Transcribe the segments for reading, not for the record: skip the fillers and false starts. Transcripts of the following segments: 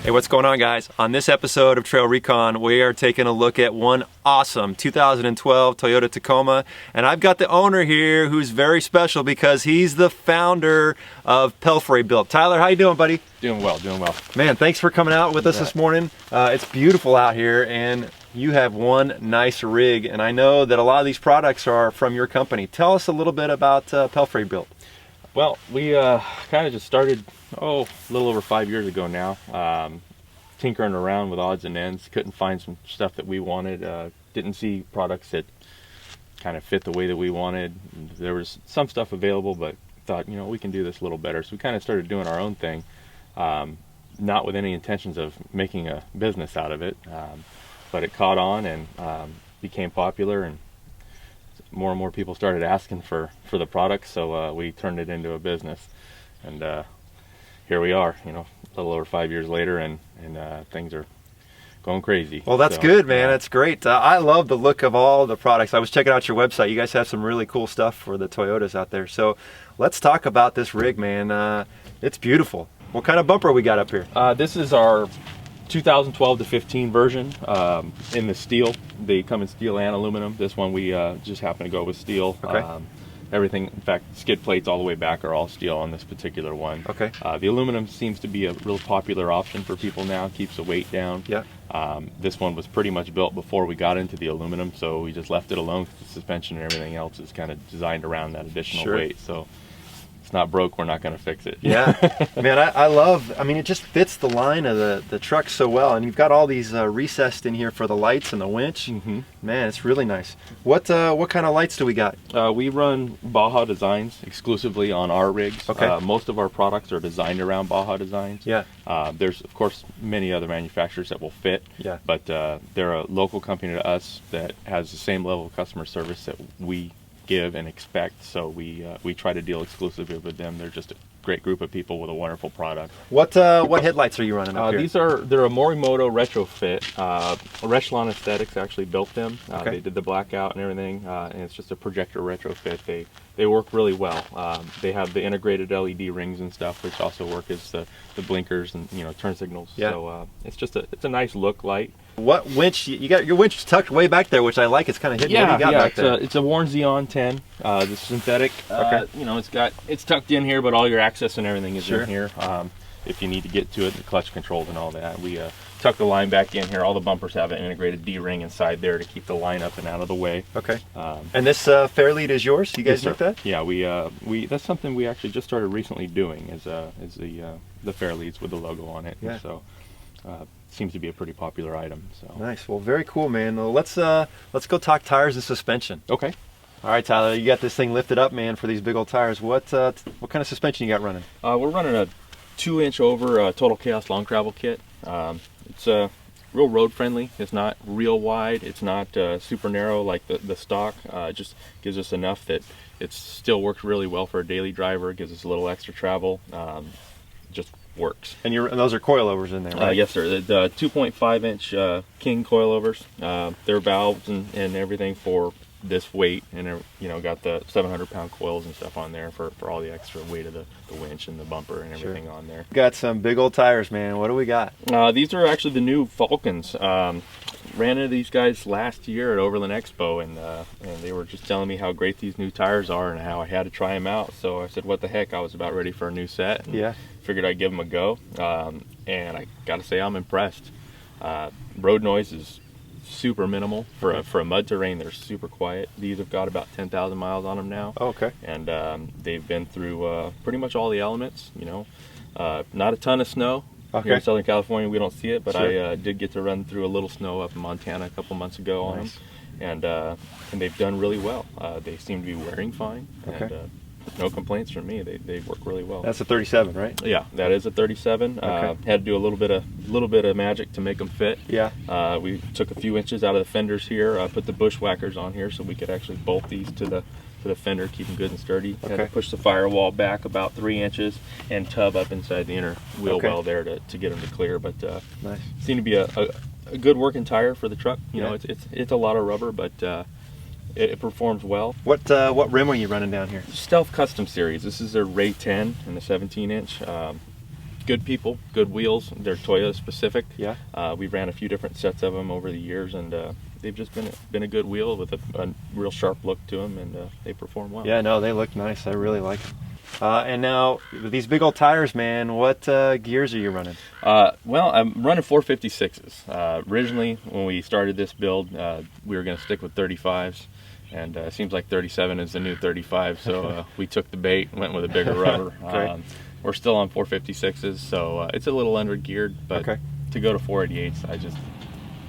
Hey, what's going on, guys? On this episode of TrailRecon, we are taking a look at one awesome 2012 Toyota Tacoma, and I've got the owner here who's very special because he's the founder of Pelfreybilt. Tyler, how you doing, buddy? Doing well, doing well. Man, thanks for coming out with us this morning. It's beautiful out here, and you have one nice rig, and I know that a lot of these products are from your company. Tell us a little bit about Pelfreybilt. Well, we kind of just started, a little over 5 years ago now, tinkering around with odds and ends. Couldn't find some stuff that we wanted. Didn't see products that kind of fit the way that we wanted. There was some stuff available, but thought, we can do this a little better. So we kind of started doing our own thing, not with any intentions of making a business out of it, but it caught on and became popular, and more and more people started asking for the product, so we turned it into a business, and here we are, a little over 5 years later, and things are going crazy. Well, that's good, man. That's great. I love the look of all the products. I was checking out your website. You guys have some really cool stuff for the Toyotas out there. So let's talk about this rig, man. It's beautiful. What kind of bumper we got up here? This is our 2012 to 15 version in the steel. They come in steel and aluminum. This one we just happen to go with steel. Okay. Everything, in fact, skid plates all the way back are all steel on this particular one. Okay. The aluminum seems to be a real popular option for people now. Keeps the weight down. Yeah. This one was pretty much built before we got into the aluminum, so we just left it alone. The suspension and everything else is kind of designed around that additional weight. So it's not broke, we're not going to fix it. Yeah, man, I love, it just fits the line of the truck so well, and you've got all these recessed in here for the lights and the winch. Mm-hmm. Man, it's really nice. What kind of lights do we got? We run Baja designs exclusively on our rigs. Okay. Most of our products are designed around Baja designs. Yeah. There's, of course, many other manufacturers that will fit. Yeah. But they're a local company to us that has the same level of customer service that we give and expect, so we try to deal exclusively with them. They're just a great group of people with a wonderful product. What headlights are you running up here? They're a Morimoto retrofit. Recheloon Aesthetics actually built them. Okay. They did the blackout and everything, and it's just a Projector retrofit. They work really well. They have the integrated LED rings and stuff, which also work as the blinkers and turn signals. Yeah. So it's a nice look light. What winch? You got your winch tucked way back there, which I like. It's kind of hidden. What do you got back there? It's a worn Zeon 10. The synthetic. Okay. It's tucked in here, but all your access and everything is Sure. in here. If you need to get to it, the clutch controls and all that. We tuck the line back in here. All the bumpers have an integrated D-ring inside there to keep the line up and out of the way. Okay. And this Fairlead is yours? You guys make that? Yeah, we that's something we actually just started recently doing is the Fairleads with the logo on it. Yeah. So seems to be a pretty popular item. So Nice. Well, very cool, man. Well, let's go talk tires and suspension. Okay. All right, Tyler, you got this thing lifted up, man, for these big old tires. What kind of suspension you got running? We're running a 2-inch over Total Chaos long travel kit. It's real road friendly. It's not real wide. It's not super narrow like the stock. It just gives us enough that it still works really well for a daily driver. It gives us a little extra travel. Just works. And those are coilovers in there, right? Yes, sir. The 2.5-inch King coilovers. They're valves and everything for this weight, and got the 700-pound coils and stuff on there for all the extra weight of the winch and the bumper and everything on there. Got some big old tires, man. What do we got? These are actually the new Falkens. Ran into these guys last year at Overland Expo, and they were just telling me how great these new tires are and how I had to try them out. So I said, what the heck? I was about ready for a new set. And figured I'd give them a go. And I got to say, I'm impressed. Road noise is super minimal for a mud terrain. They're super quiet. These have got about 10,000 miles on them now. Oh, okay. And they've been through pretty much all the elements. Not a ton of snow. Okay. Here in Southern California, we don't see it, but Sure. I did get to run through a little snow up in Montana a couple months ago on them, and they've done really well. They seem to be wearing fine. Okay. And, no complaints from me. They work really well. That's a 37, right? Yeah, that is a 37. Okay. Had to do a little bit of magic to make them fit. Yeah. We took a few inches out of the fenders here. Put the Bushwackers on here so we could actually bolt these to the fender, keep them good and sturdy. Okay. Had to push the firewall back about 3 inches and tub up inside the inner wheel well there to get them to clear. But nice. Seemed to be a good working tire for the truck. Yeah. It's a lot of rubber, but it performs well. What rim are you running down here? Stealth Custom Series. This is their Ray 10 and the 17-inch. good people, good wheels. They're Toyota specific. Yeah. We ran a few different sets of them over the years, and they've just been a good wheel with a real sharp look to them, and they perform well. Yeah, no, they look nice. I really like them. And now, these big old tires, man, what gears are you running? Well, I'm running 456s. Originally, when we started this build, we were going to stick with 35s, and it seems like 37 is the new 35, so we took the bait and went with a bigger rubber. We're still on 456s, so it's a little under geared, but to go to 488s,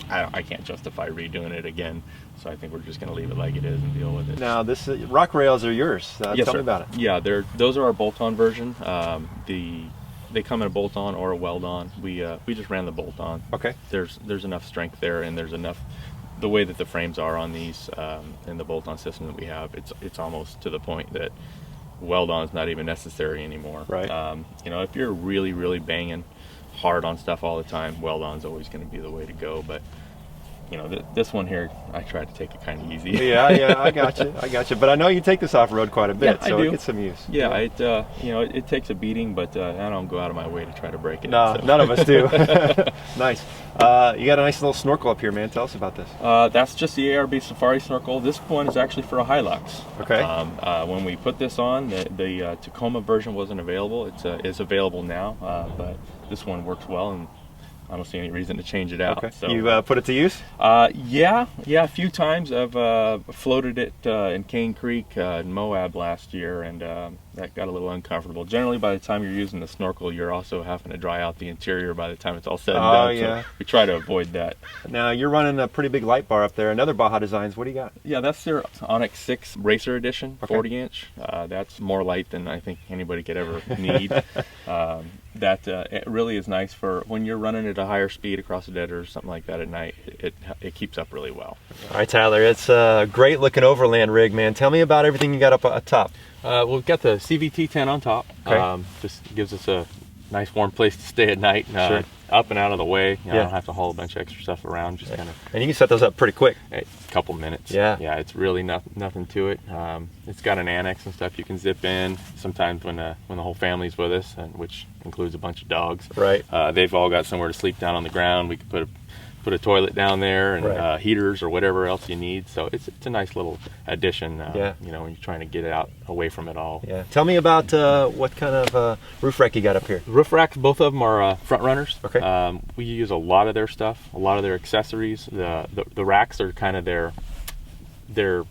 I can't justify redoing it again, so I think we're just going to leave it like it is and deal with it. Now, this rock rails are yours. Yes, tell sir. me about it. Yeah, those are our bolt-on version. They come in a bolt-on or a weld-on. We just ran the bolt-on. Okay. There's enough strength there, and there's enough. The way that the frames are on these and the bolt-on system that we have, it's almost to the point that weld-on is not even necessary anymore. Right. You know, if you're really, really banging hard on stuff all the time, weld-on is always going to be the way to go. But you know, this one here, I try to take it kind of easy. Yeah, I got you. But I know you take this off road quite a bit, yeah, so it gets some use. Yeah, you know, it takes a beating, but I don't go out of my way to try to break it. No, so. None of us do. Nice. You got a nice little snorkel up here, man. Tell us about this. That's just the ARB Safari Snorkel. This one is actually for a Hilux. Okay. When we put this on, the Tacoma version wasn't available. It's available now, but this one works well, and I don't see any reason to change it out. Okay. So, You put it to use? Yeah, a few times. I've floated it in Cane Creek in Moab last year, and that got a little uncomfortable. Generally, by the time you're using the snorkel, you're also having to dry out the interior by the time it's all said and done. Yeah. So we try to avoid that. Now, you're running a pretty big light bar up there. Another Baja Designs. What do you got? Yeah, that's their Onyx 6 Racer Edition, 40-inch. That's more light than I think anybody could ever need. It really is nice for when you're running at a higher speed across a desert or something like that at night. It keeps up really well. All right, Tyler, it's a great looking Overland rig, man. Tell me about everything you got up top. We've got the CVT 10 on top. Okay. Just gives us a nice warm place to stay at night. Sure. Up and out of the way. I don't have to haul a bunch of extra stuff around. Just kind of. And you can set those up pretty quick. A couple minutes. Yeah. Yeah, it's really nothing to it. It's got an annex and stuff you can zip in. Sometimes when the whole family's with us, which includes a bunch of dogs. Right. They've all got somewhere to sleep down on the ground. We could put a toilet down there and heaters or whatever else you need. So it's a nice little addition. You know, when you're trying to get it out away from it all. Yeah. Tell me about what kind of roof rack you got up here. Roof racks, both of them are front runners. Okay. We use a lot of their stuff, a lot of their accessories. The racks are kind of their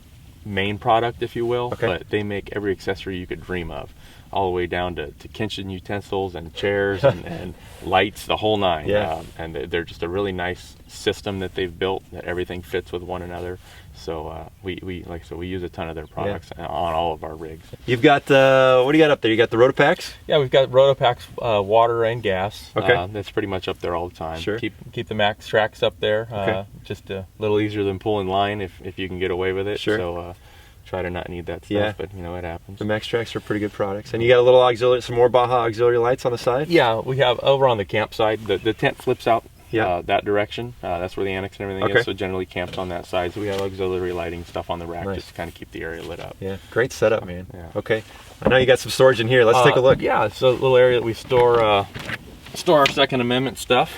main product, if you will. Okay. But they make every accessory you could dream of, all the way down to kitchen utensils and chairs and lights, the whole nine. Yeah. And they're just a really nice system that they've built, that everything fits with one another. So we like I said, we use a ton of their products on all of our rigs. You've got what do you got up there? You got the Rotopacks? Yeah, we've got Rotopacks, water and gas. Okay. That's pretty much up there all the time. Sure. Keep the max tracks up there. Okay. Just a little easier than pulling line if you can get away with it. Sure. So try to not need that stuff, Yeah. but you know, it happens. The Max Tracks are pretty good products. And you got a little auxiliary, some more Baja auxiliary lights on the side? Yeah, we have over on the campsite. The tent flips out Yeah. that direction. That's where the annex and everything Okay. is. So generally camps on that side. So we have auxiliary lighting stuff on the rack Nice. just to kind of keep the area lit up. Yeah, great setup, man. Yeah. Okay, I know you got some storage in here. Let's take a look. Yeah, it's a little area that we store our Second Amendment stuff.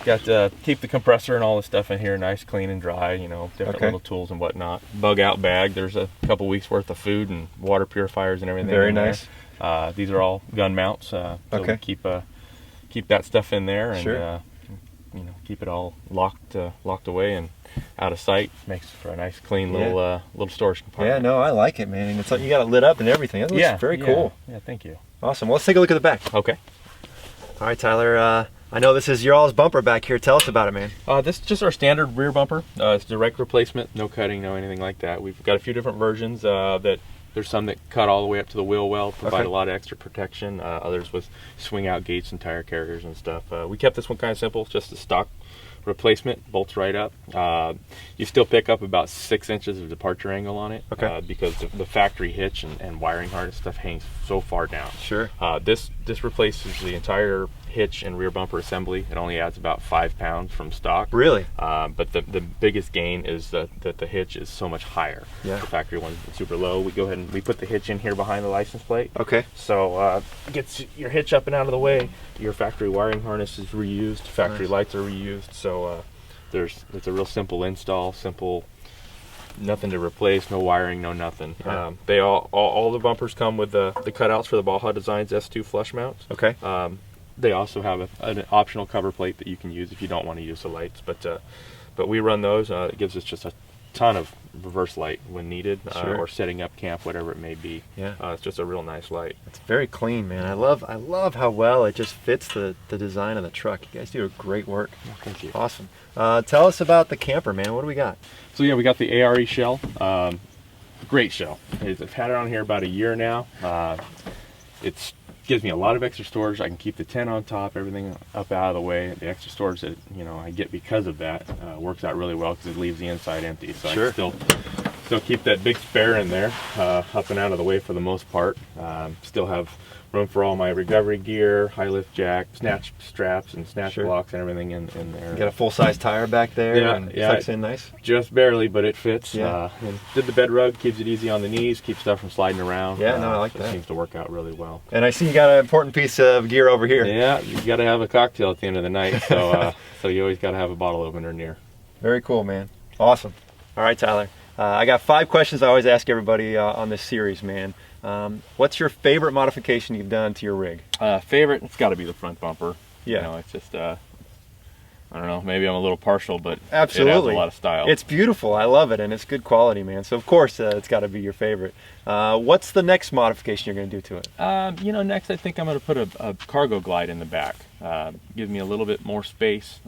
Got keep the compressor and all the stuff in here nice, clean and dry. You know, different little tools and whatnot. Bug out bag. There's a couple weeks worth of food and water purifiers and everything. Very in nice. There. These are all gun mounts. So we keep that stuff in there and Sure. you know, keep it all locked away and out of sight. Makes for a nice, clean little storage compartment. Yeah, no, I like it, man. And it's like you got it lit up and everything. That looks very cool. Yeah, thank you. Awesome. Well, let's take a look at the back. Okay. All right, Tyler. I know this is your all's bumper back here. Tell us about it, man. This is just our standard rear bumper. It's direct replacement, no cutting, no anything like that. We've got a few different versions. There's some that cut all the way up to the wheel well, provide a lot of extra protection. Others with swing out gates and tire carriers and stuff. We kept this one kind of simple, just a stock replacement, bolts right up. You still pick up about 6 inches of departure angle on it because the factory hitch and wiring harness stuff hangs so far down. Sure. This replaces the entire hitch and rear bumper assembly. It only adds about 5 pounds from stock. Really? But the biggest gain is that the hitch is so much higher. Yeah. The factory one's super low. We go ahead and we put the hitch in here behind the license plate. Okay. So gets your hitch up and out of the way. Your factory wiring harness is reused. Factory lights are reused. So it's a real simple install. Simple. Nothing to replace, no wiring, no nothing. Yeah. They all the bumpers come with the cutouts for the Baja Designs S2 flush mounts. Okay. They also have an optional cover plate that you can use if you don't want to use the lights, but we run those. It gives us just a ton of reverse light when needed, Sure. or setting up camp, whatever it may be. Yeah. It's just a real nice light. It's very clean, man. I love how well it just fits the design of the truck. You guys do a great work. Thank you. Awesome. Tell us about the camper, man. What do we got? So yeah, we got the ARE shell. Great shell. I've had it on here about a year now. It gives me a lot of extra storage. I can keep the tent on top, everything up out of the way. The extra storage that I get because of that works out really well because it leaves the inside empty. So Sure. I can still keep that big spare in there, up and out of the way for the most part. Still have room for all my recovery gear, high lift jack, snatch straps and snatch Sure. blocks and everything in there. You got a full-size tire back there. Yeah, And yeah. Flex in nice. Just barely, but it fits. Yeah. And did the bed rug, keeps it easy on the knees, keeps stuff from sliding around. Yeah, no, I like so that. It seems to work out really well. And I see you got an important piece of gear over here. Yeah, you got to have a cocktail at the end of the night, so so you always got to have a bottle opener near. Very cool, man. Awesome. All right, Tyler. I got 5 questions I always ask everybody on this series, man. What's your favorite modification you've done to your rig? Favorite, it's got to be the front bumper. Yeah. It's just, I don't know, maybe I'm a little partial, but Absolutely. it adds a lot of style. It's beautiful. I love it, and it's good quality, man. So, of course, it's got to be your favorite. What's the next modification you're going to do to it? Next I think I'm going to put a cargo glide in the back. Give me a little bit more space,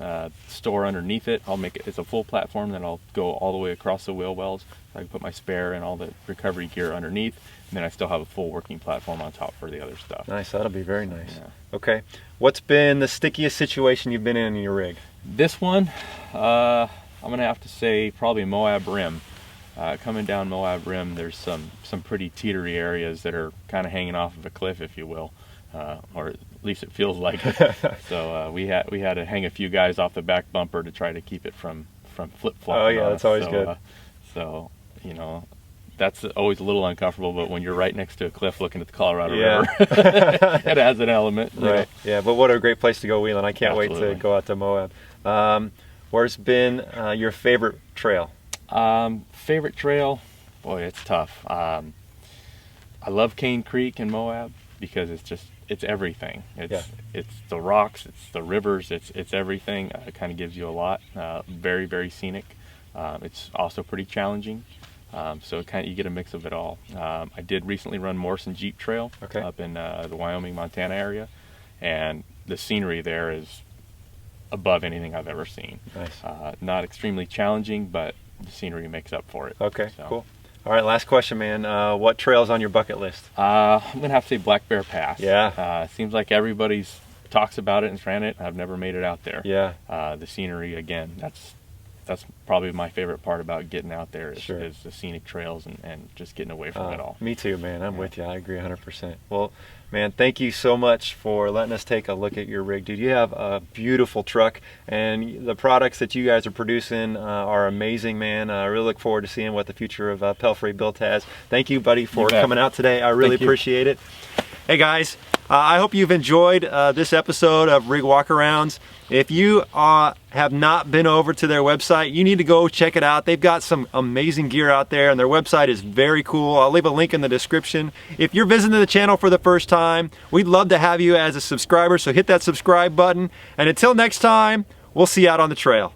store underneath it. I'll make it, it's a full platform, then I'll go all the way across the wheel wells. I can put my spare and all the recovery gear underneath, and then I still have a full working platform on top for the other stuff. Nice. That'll be very nice. Yeah. Okay. What's been the stickiest situation you've been in your rig? This one, I'm going to have to say probably Moab Rim. Coming down Moab Rim, there's some pretty teetery areas that are kind of hanging off of a cliff, if you will, or at least it feels like it. So we had to hang a few guys off the back bumper to try to keep it from flip-flopping. Oh yeah, that's always good. So that's always a little uncomfortable, but when you're right next to a cliff looking at the Colorado Yeah. River, it has an element. you know. Right. Yeah, but what a great place to go wheeling. I can't wait to Absolutely. go out to Moab. Where's been your favorite trail? Favorite trail? Boy, it's tough. I love Cane Creek in Moab because it's everything. It's the rocks, it's the rivers, it's everything. It kind of gives you a lot. Very, very scenic. It's also pretty challenging. So you get a mix of it all. I did recently run Morrison Jeep Trail up in the Wyoming, Montana area, and the scenery there is above anything I've ever seen. Nice. Not extremely challenging, but the scenery makes up for it. Okay, So, cool. All right, last question, man. What trail's on your bucket list? I'm gonna have to say Black Bear Pass. Yeah. Seems like everybody's talks about it and ran it. I've never made it out there. Yeah. The scenery, again, that's probably my favorite part about getting out there is, Sure. is the scenic trails and just getting away from it all. Me too, man. I'm Yeah. with you. I agree 100%. Well, man, thank you so much for letting us take a look at your rig, dude. You have a beautiful truck, and the products that you guys are producing are amazing, man. I really look forward to seeing what the future of Pelfreybilt has. Thank you, buddy, for coming out today. I really appreciate it. Hey, guys. I hope you've enjoyed this episode of Rig Walkarounds. If you have not been over to their website, you need to go check it out. They've got some amazing gear out there, and their website is very cool. I'll leave a link in the description. If you're visiting the channel for the first time, we'd love to have you as a subscriber, so hit that subscribe button. And until next time, we'll see you out on the trail.